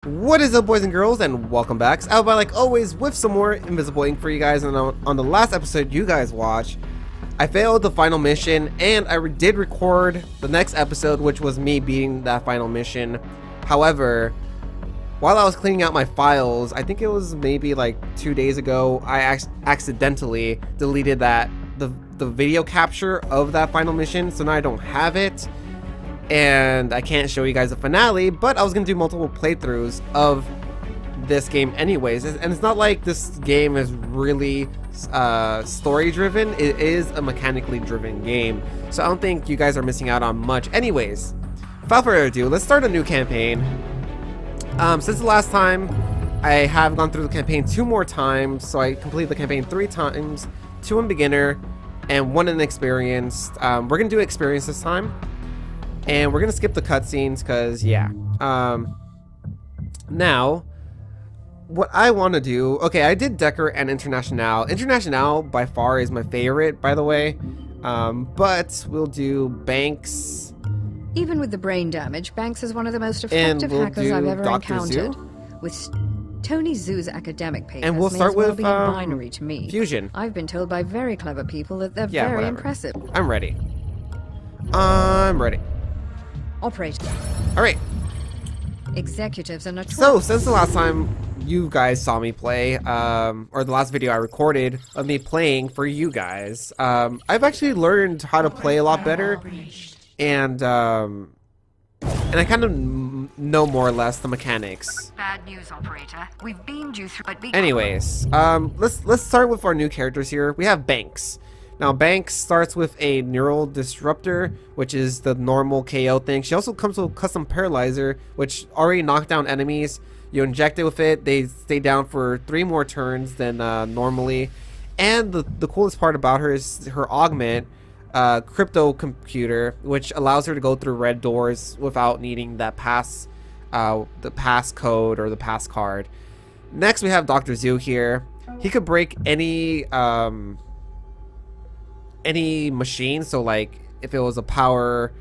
What is up, boys and girls, and welcome back. So, AppleByte, like always, with some more Invisible Ink for you guys. And on the last episode you guys watched, I failed the final mission, and I did record the next episode, which was me beating that final mission. However, while I was cleaning out my files, I think it was maybe like 2 days ago, I accidentally deleted the video capture of that final mission, so now I don't have it. And I can't show you guys the finale, but I was gonna do multiple playthroughs of this game anyways. And it's not like this game is really story driven. It is a mechanically driven game, so I don't think you guys are missing out on much. Anyways, without further ado, let's start a new campaign. Since the last time, I have gone through the campaign 2 more times, so I completed the campaign 3 times, 2 in beginner and 1 in experienced. We're gonna do experience this time. And we're gonna skip the cutscenes because, yeah. Now, what I want to do... Okay, I did Decker and International. International, by far, is my favorite, by the way. But we'll do Banks. Even with the brain damage, Banks is one of the most effective hackers I've ever encountered. With Tony Zoo's academic papers, and we'll start with binary to me. Fusion. I've been told by very clever people that they're very impressive. I'm ready. I'm ready. Operator. Alright. Executives are not. So, since the last time you guys saw me play, or the last video I recorded of me playing for you guys, I've actually learned how to play a lot better, and I kind of know more or less the mechanics. Bad news, operator. We've beamed you through. Anyways, let's start with our new characters here. We have Banks. Now, Banks starts with a neural disruptor, which is the normal KO thing. She also comes with a custom paralyzer, which already knocked down enemies. You inject it with it, they stay down for 3 more turns than normally. And the coolest part about her is her augment, crypto computer, which allows her to go through red doors without needing that the pass code or the pass card. Next, we have Dr. Zoo here. He could break any machine, so like if it was a power,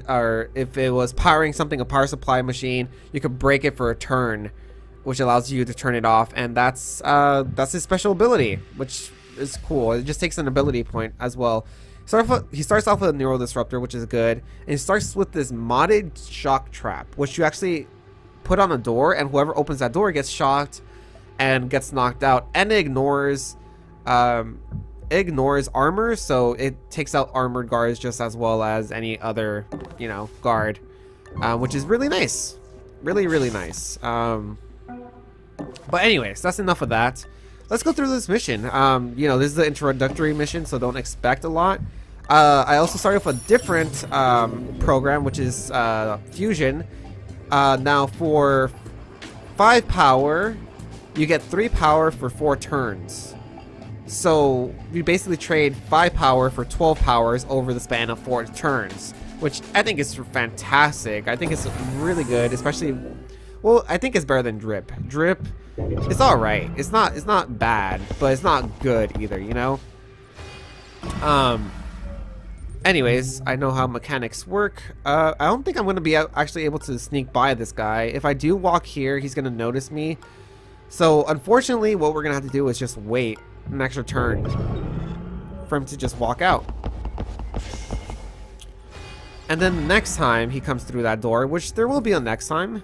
or if it was powering something, a power supply machine, you could break it for a turn, which allows you to turn it off. And that's his special ability, which is cool. It just takes an ability point as well. He starts off with a neural disruptor, which is good, and he starts with this modded shock trap, which you actually put on a door, and whoever opens that door gets shocked and gets knocked out, and it ignores armor, so it takes out armored guards just as well as any other, you know, guard, which is really nice, really nice. But anyways, that's enough of that. Let's go through this mission. You know, this is the introductory mission, so don't expect a lot. I also started with a different program, which is Fusion. Now for 5 power, you get 3 power for 4 turns. So you basically trade 5 power for 12 powers over the span of 4 turns, which I think is fantastic. I think it's really good, especially, well, I think it's better than Drip. Drip, it's all right. It's not bad, but it's not good either, you know. Anyways, I know how mechanics work. I don't think I'm gonna be actually able to sneak by this guy. If I do walk here, he's gonna notice me. So unfortunately, what we're gonna have to do is just wait an extra turn for him to just walk out. And then the next time he comes through that door, which there will be a next time,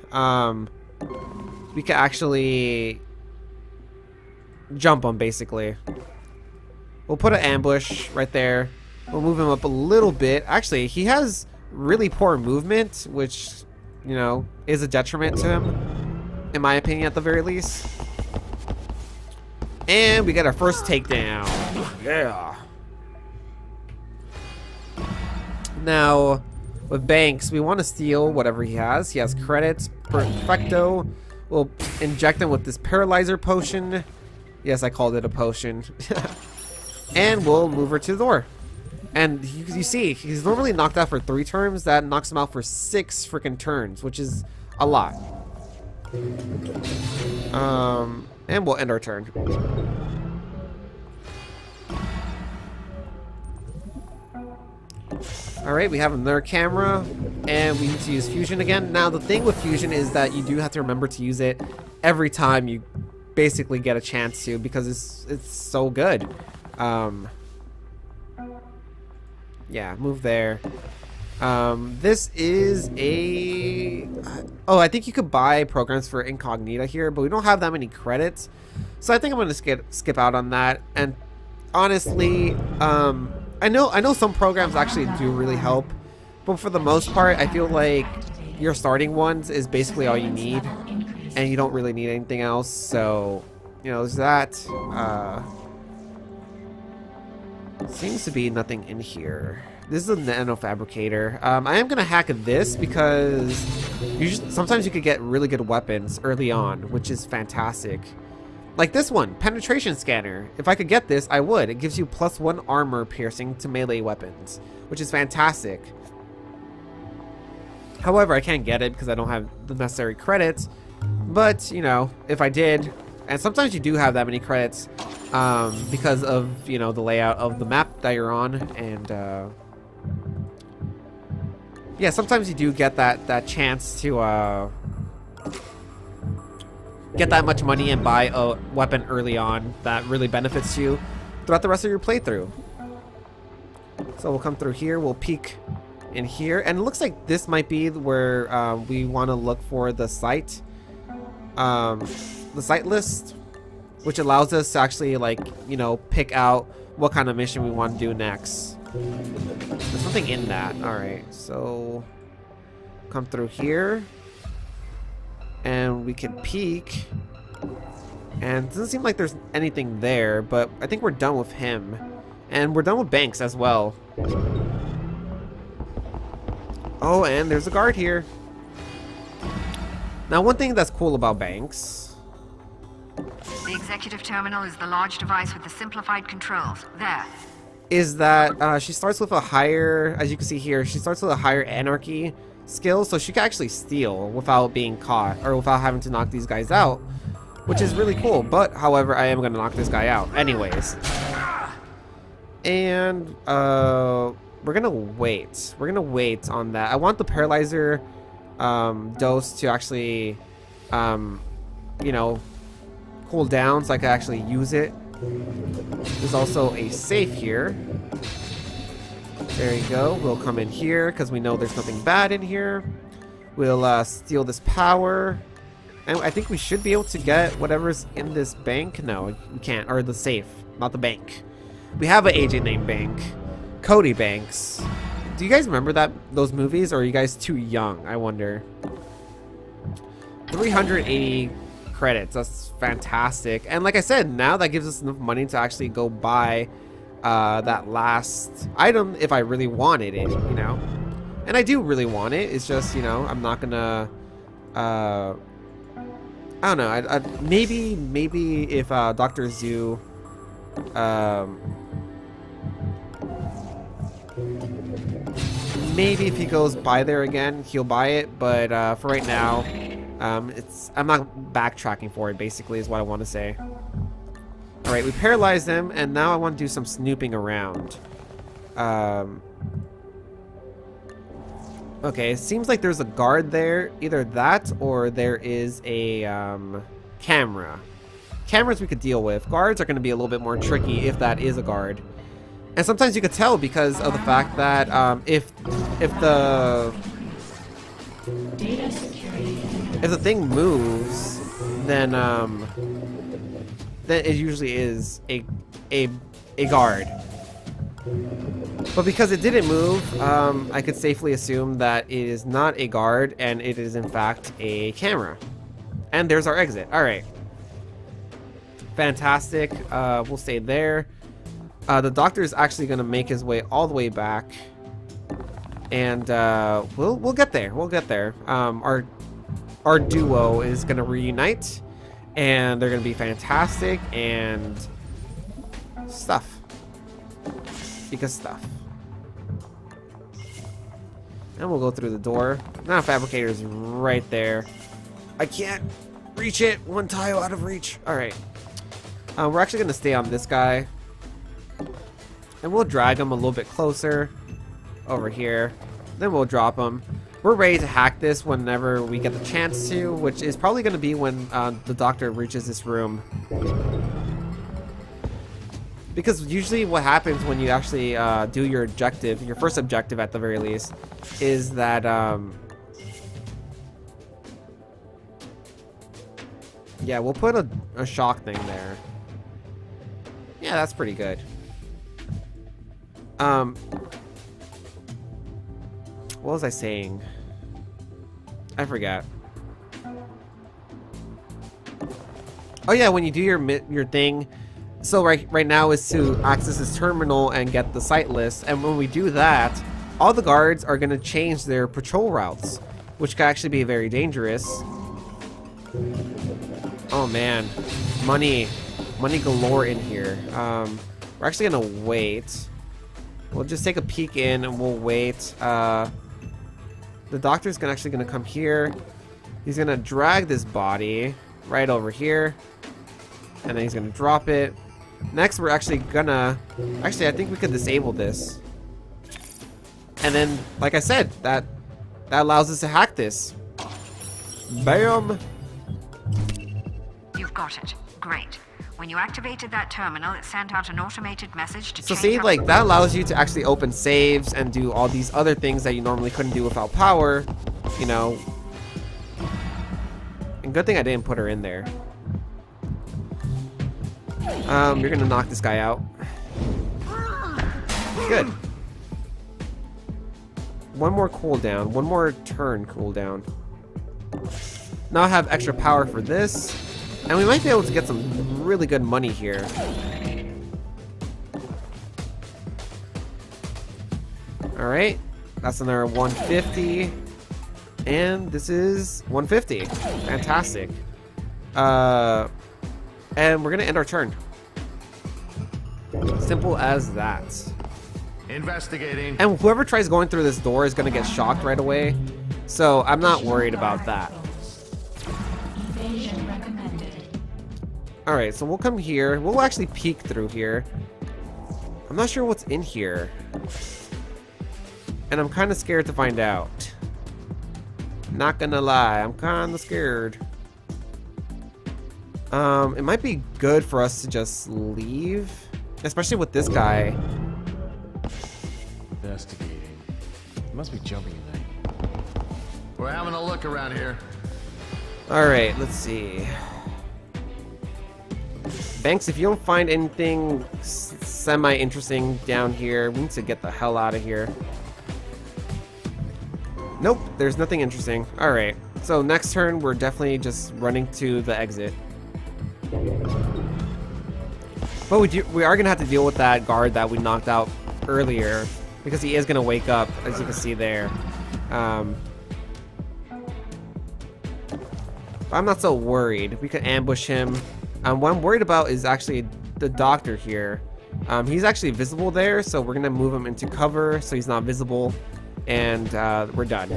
we can actually jump him, basically. We'll put an ambush right there. We'll move him up a little bit. Actually, he has really poor movement, which, you know, is a detriment to him, in my opinion, at the very least. And we get our first takedown. Yeah. Now, with Banks, we want to steal whatever he has. He has credits. Perfecto. We'll inject him with this paralyzer potion. Yes, I called it a potion. And we'll move her to the door. And you see, he's normally knocked out for 3 turns. That knocks him out for 6 freaking turns, which is a lot. And we'll end our turn. Alright, we have another camera, and we need to use fusion again. Now, the thing with fusion is that you do have to remember to use it every time you basically get a chance to, because it's so good. Yeah, move there. This is a... Oh, I think you could buy programs for Incognita here, but we don't have that many credits. So I think I'm going to skip out on that. And honestly, I know some programs actually do really help, but for the most part, I feel like your starting ones is basically all you need, and you don't really need anything else. So, you know, there's that. Seems to be nothing in here. This is a nanofabricator. I am gonna hack this because sometimes you could get really good weapons early on, which is fantastic. Like this one, penetration scanner. If I could get this, I would. It gives you +1 armor piercing to melee weapons, which is fantastic. However, I can't get it because I don't have the necessary credits. But, you know, if I did, and sometimes you do have that many credits because of, you know, the layout of the map that you're on, and yeah, sometimes you do get that chance to get that much money and buy a weapon early on that really benefits you throughout the rest of your playthrough. So we'll come through here, we'll peek in here, and it looks like this might be where we want to look for the site list, which allows us to actually, like, you know, pick out what kind of mission we want to do next. There's nothing in that. Alright, so come through here and we can peek, and it doesn't seem like there's anything there, but I think we're done with him, and we're done with Banks as well. Oh, and there's a guard here. Now, one thing that's cool about Banks... The executive terminal is the large device with the simplified controls. There. Is that she starts with a higher, as you can see here, she starts with a higher anarchy skill, so she can actually steal without being caught, or without having to knock these guys out, which is really cool. But, however, I am going to knock this guy out anyways. And, we're going to wait. We're going to wait on that. I want the paralyzer dose to actually, you know, cool down so I can actually use it. There's also a safe here. There you go. We'll come in here because we know there's nothing bad in here. We'll steal this power. And I think we should be able to get whatever's in this bank. No, we can't. Or the safe, not the bank. We have an agent named Bank. Cody Banks. Do you guys remember those movies, or are you guys too young? I wonder. 380 credits. That's fantastic. And like I said, now that gives us enough money to actually go buy that last item if I really wanted it, you know. And I do really want it. It's just, you know, I'm not gonna I don't know. Maybe if Dr. Zoo maybe if he goes by there again, he'll buy it, but for right now, I'm not backtracking for it, basically, is what I want to say. Alright, we paralyzed him, and now I want to do some snooping around. Okay, it seems like there's a guard there. Either that, or there is a camera. Cameras we could deal with. Guards are going to be a little bit more tricky if that is a guard. And sometimes you could tell because of the fact that if the thing moves, then it usually is a guard. But because it didn't move, I could safely assume that it is not a guard and it is in fact a camera. And there's our exit. All right. Fantastic. We'll stay there. The doctor is actually going to make his way all the way back, and we'll get there. We'll get there. Our duo is going to reunite, and they're going to be fantastic and stuff. Because stuff. And we'll go through the door. Now fabricator's right there. I can't reach it. One tile out of reach. All right. We're actually going to stay on this guy. And we'll drag him a little bit closer. over here. Then we'll drop them. We're ready to hack this whenever we get the chance to, which is probably going to be when the doctor reaches this room. Because usually what happens when you actually do your objective, your first objective at the very least, is that yeah, we'll put a shock thing there. Yeah, that's pretty good. What was I saying? I forgot. Oh yeah, when you do your thing, so right now is to access this terminal and get the site list, and when we do that, all the guards are gonna change their patrol routes, which could actually be very dangerous. Oh man, money galore in here. We're actually gonna wait. We'll just take a peek in and we'll wait. The doctor's actually gonna come here. He's gonna drag this body right over here, and then he's gonna drop it. Next, we're actually gonna... Actually, I think we could disable this. And then, like I said, that allows us to hack this. Bam! You've got it. Great. When you activated that terminal, it sent out an automated message to So see, like, that allows you to actually open saves and do all these other things that you normally couldn't do without power, you know. And good thing I didn't put her in there. You're gonna knock this guy out. Good. One more cooldown. One more turn cooldown. Now I have extra power for this. And we might be able to get some really good money here. Alright. That's another 150. And this is 150. Fantastic. And we're gonna end our turn. Simple as that. Investigating. And whoever tries going through this door is gonna get shocked right away. So I'm not worried about that. Alright, so we'll come here. We'll actually peek through here. I'm not sure what's in here. And I'm kind of scared to find out. Not gonna lie, I'm kind of scared. It might be good for us to just leave. Especially with this guy. Investigating. It must be jumping in there. We're having a look around here. Alright, let's see. Banks, if you don't find anything semi-interesting down here, we need to get the hell out of here. Nope, there's nothing interesting. Alright, so next turn, we're definitely just running to the exit. But we are going to have to deal with that guard that we knocked out earlier, because he is going to wake up, as you can see there. But I'm not so worried. We could ambush him. What I'm worried about is actually the doctor here. He's actually visible there, so we're gonna move him into cover so he's not visible, and we're done.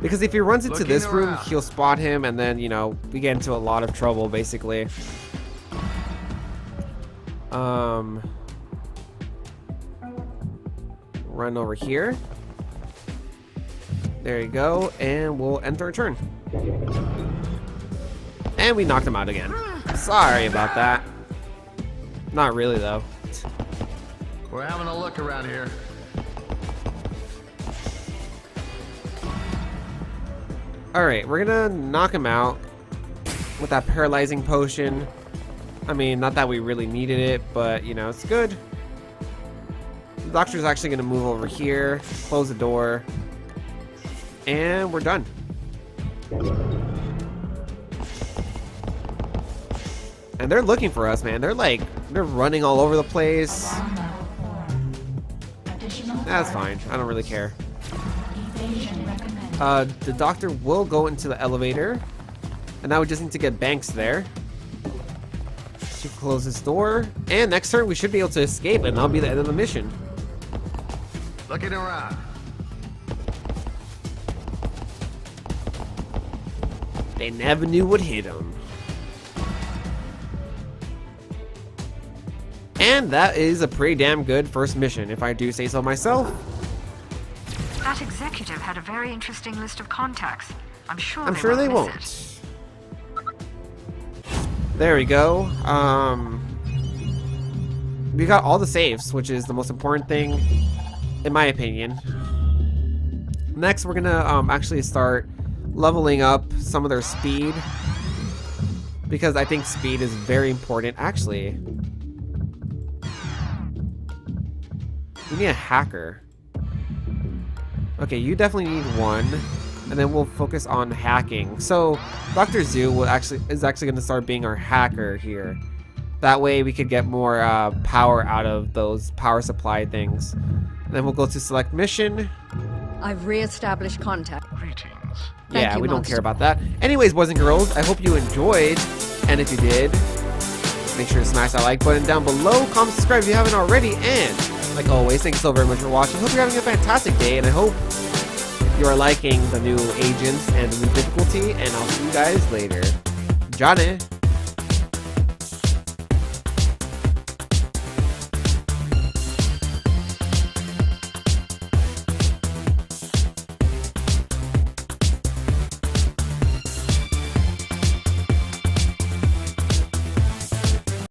Because if he runs into this room, he'll spot him, and then, you know, we get into a lot of trouble, basically. Run over here. There you go, and we'll end our turn. And we knocked him out again. Sorry about that. Not really, though. We're having a look around here. Alright, we're gonna knock him out with that paralyzing potion. I mean, not that we really needed it, but, you know, it's good. The doctor's actually gonna move over here, close the door, and we're done. And they're looking for us, man. They're running all over the place. That's fine. I don't really care. The doctor will go into the elevator. And now we just need to get Banks there. To close this door. And next turn we should be able to escape, and that'll be the end of the mission. Looking around. They never knew what hit them. And that is a pretty damn good first mission, if I do say so myself. That executive had a very interesting list of contacts. I'm sure they miss won't. it. There we go. We got all the saves, which is the most important thing, in my opinion. Next, we're gonna actually start leveling up some of their speed, because I think speed is very important. Actually, we need a hacker. Okay, you definitely need one, and then we'll focus on hacking. So Dr. Zoo is actually going to start being our hacker here. That way we could get more power out of those power supply things. And then we'll go to select mission. I've re-established contact. Greetings. Yeah, we don't care about that. Anyways, boys and girls, I hope you enjoyed. And if you did, make sure to smash that like button down below. Comment, subscribe if you haven't already. And like always, thank you so very much for watching. Hope you're having a fantastic day. And I hope you are liking the new agents and the new difficulty. And I'll see you guys later. Johnny.